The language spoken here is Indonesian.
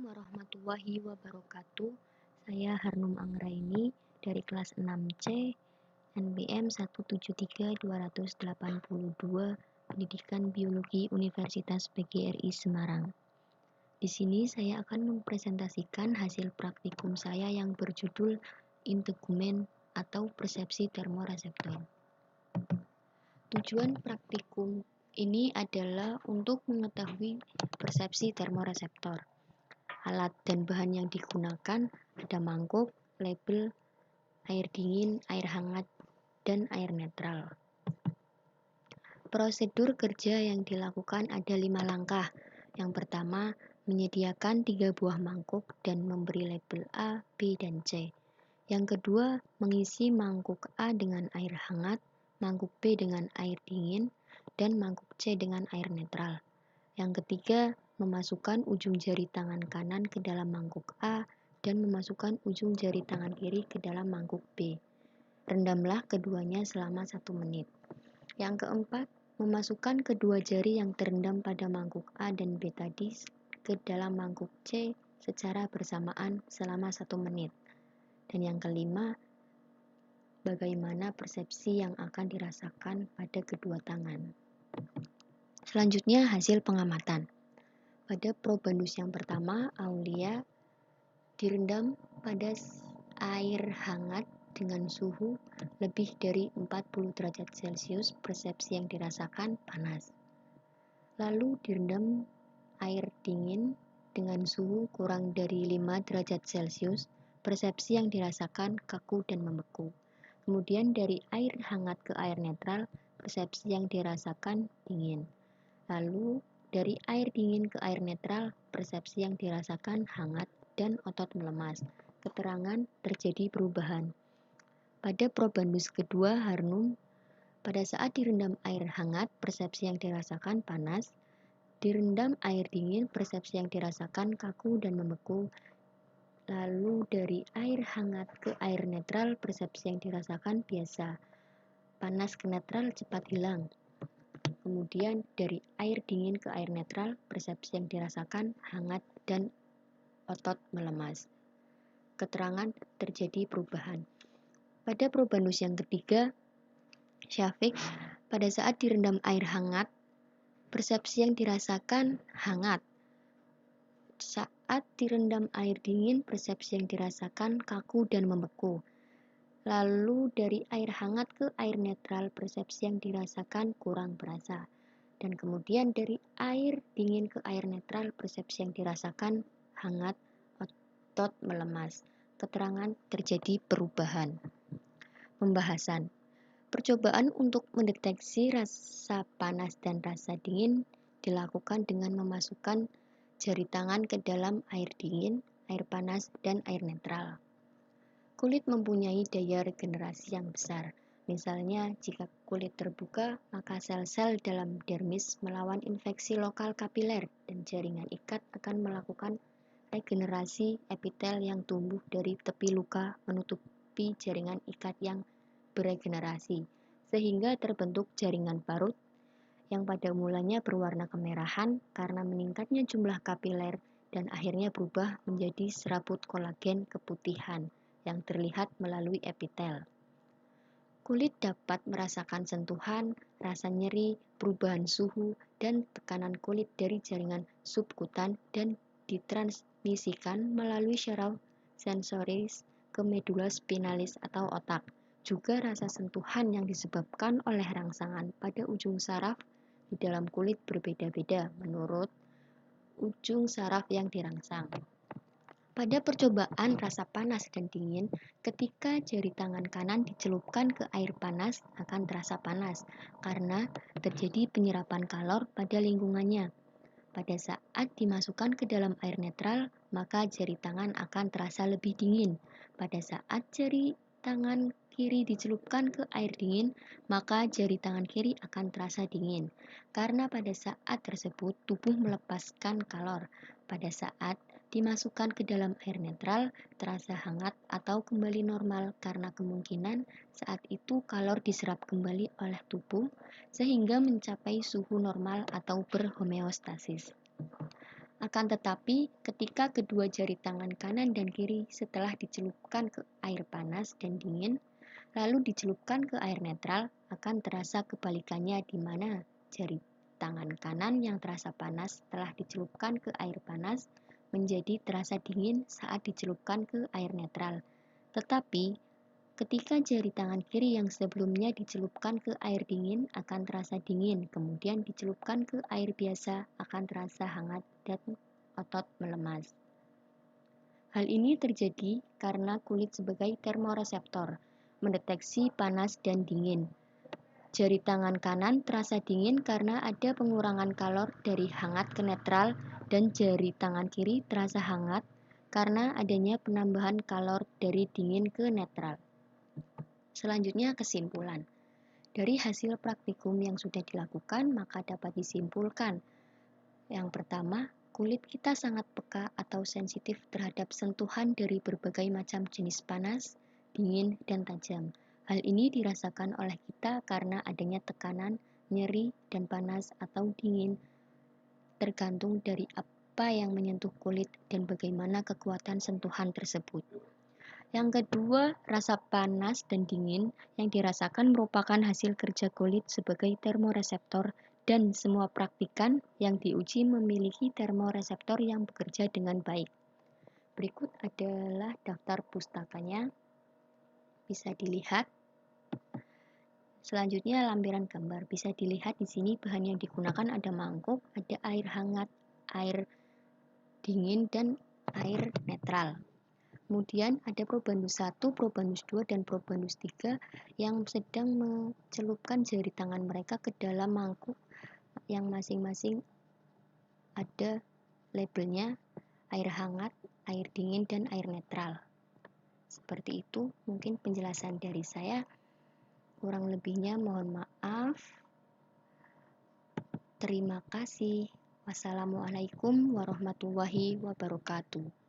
warahmatullahi wabarakatuh. Saya Harnum Anggraini dari kelas 6C NBM 173-282 Pendidikan Biologi Universitas PGRI Semarang. Di sini saya akan mempresentasikan hasil praktikum saya yang berjudul integumen atau persepsi termoreseptor. Tujuan praktikum ini adalah untuk mengetahui persepsi termoreseptor. Alat dan bahan yang digunakan ada mangkuk, label, air dingin, air hangat, dan air netral. Prosedur kerja yang dilakukan ada 5 langkah. Yang pertama, menyediakan 3 buah mangkuk dan memberi label A, B, dan C. Yang kedua, mengisi mangkuk A dengan air hangat, mangkuk B dengan air dingin, dan mangkuk C dengan air netral. Yang ketiga, memasukkan ujung jari tangan kanan ke dalam mangkuk A dan memasukkan ujung jari tangan kiri ke dalam mangkuk B. Rendamlah keduanya selama 1 menit. Yang keempat, memasukkan kedua jari yang terendam pada mangkuk A dan B tadi ke dalam mangkuk C secara bersamaan selama 1 menit. Dan yang kelima, bagaimana persepsi yang akan dirasakan pada kedua tangan. Selanjutnya, hasil pengamatan. Pada probandus yang pertama, Aulia direndam pada air hangat dengan suhu lebih dari 40 derajat Celcius, persepsi yang dirasakan panas. Lalu direndam air dingin dengan suhu kurang dari 5 derajat Celcius, persepsi yang dirasakan kaku dan membeku. Kemudian dari air hangat ke air netral, persepsi yang dirasakan dingin. Lalu dari air dingin ke air netral, persepsi yang dirasakan hangat dan otot melemas. Keterangan terjadi perubahan. Pada probandus kedua, Harnum, pada saat direndam air hangat, persepsi yang dirasakan panas. Direndam air dingin, persepsi yang dirasakan kaku dan membeku. Lalu dari air hangat ke air netral, persepsi yang dirasakan biasa. Panas ke netral cepat hilang. Kemudian dari air dingin ke air netral, persepsi yang dirasakan hangat dan otot melemas. Keterangan terjadi perubahan. Pada probandus yang ketiga, Syafiq, pada saat direndam air hangat, persepsi yang dirasakan hangat. Saat direndam air dingin, persepsi yang dirasakan kaku dan membeku. Lalu dari air hangat ke air netral, persepsi yang dirasakan kurang berasa. Dan kemudian dari air dingin ke air netral, persepsi yang dirasakan hangat, otot melemas. Keterangan terjadi perubahan. Pembahasan. Percobaan untuk mendeteksi rasa panas dan rasa dingin dilakukan dengan memasukkan jari tangan ke dalam air dingin, air panas, dan air netral. Kulit mempunyai daya regenerasi yang besar. Misalnya, jika kulit terbuka, maka sel-sel dalam dermis melawan infeksi lokal kapiler dan jaringan ikat akan melakukan regenerasi epitel yang tumbuh dari tepi luka menutupi jaringan ikat yang beregenerasi, sehingga terbentuk jaringan parut yang pada mulanya berwarna kemerahan karena meningkatnya jumlah kapiler dan akhirnya berubah menjadi serabut kolagen keputihan yang terlihat melalui epitel. Kulit dapat merasakan sentuhan, rasa nyeri, perubahan suhu, dan tekanan kulit dari jaringan subkutan dan ditransmisikan melalui syaraf sensoris ke medula spinalis atau otak. Juga rasa sentuhan yang disebabkan oleh rangsangan pada ujung saraf di dalam kulit berbeda-beda menurut ujung saraf yang dirangsang. Pada percobaan rasa panas dan dingin, ketika jari tangan kanan dicelupkan ke air panas akan terasa panas karena terjadi penyerapan kalor pada lingkungannya. Pada saat dimasukkan ke dalam air netral, maka jari tangan akan terasa lebih dingin. Pada saat jari tangan kiri dicelupkan ke air dingin, maka jari tangan kiri akan terasa dingin. Karena pada saat tersebut tubuh melepaskan kalor. Pada saat dimasukkan ke dalam air netral, terasa hangat atau kembali normal karena kemungkinan saat itu kalor diserap kembali oleh tubuh sehingga mencapai suhu normal atau berhomeostasis. Akan tetapi, ketika kedua jari tangan kanan dan kiri setelah dicelupkan ke air panas dan dingin, lalu dicelupkan ke air netral, akan terasa kebalikannya di mana jari tangan kanan yang terasa panas setelah dicelupkan ke air panas menjadi terasa dingin saat dicelupkan ke air netral. Tetapi, ketika jari tangan kiri yang sebelumnya dicelupkan ke air dingin akan terasa dingin, kemudian dicelupkan ke air biasa akan terasa hangat dan otot melemas. Hal ini terjadi karena kulit sebagai termoreseptor, mendeteksi panas dan dingin. Jari tangan kanan terasa dingin karena ada pengurangan kalor dari hangat ke netral dan jari tangan kiri terasa hangat karena adanya penambahan kalor dari dingin ke netral. Selanjutnya kesimpulan. Dari hasil praktikum yang sudah dilakukan, maka dapat disimpulkan. Yang pertama, kulit kita sangat peka atau sensitif terhadap sentuhan dari berbagai macam jenis panas, dingin, dan tajam. Hal ini dirasakan oleh kita karena adanya tekanan, nyeri, dan panas atau dingin, tergantung dari apa yang menyentuh kulit dan bagaimana kekuatan sentuhan tersebut. Yang kedua, rasa panas dan dingin yang dirasakan merupakan hasil kerja kulit sebagai termoreseptor dan semua praktikan yang diuji memiliki termoreseptor yang bekerja dengan baik. Berikut adalah daftar pustakanya, bisa dilihat. Selanjutnya lampiran gambar, bisa dilihat di sini bahan yang digunakan ada mangkuk, ada air hangat, air dingin, dan air netral. Kemudian ada Probandus 1, Probandus 2, dan Probandus 3 yang sedang mencelupkan jari tangan mereka ke dalam mangkuk yang masing-masing ada labelnya air hangat, air dingin, dan air netral. Seperti itu mungkin penjelasan dari saya. Kurang lebihnya mohon maaf. Terima kasih. Wassalamualaikum warahmatullahi wabarakatuh.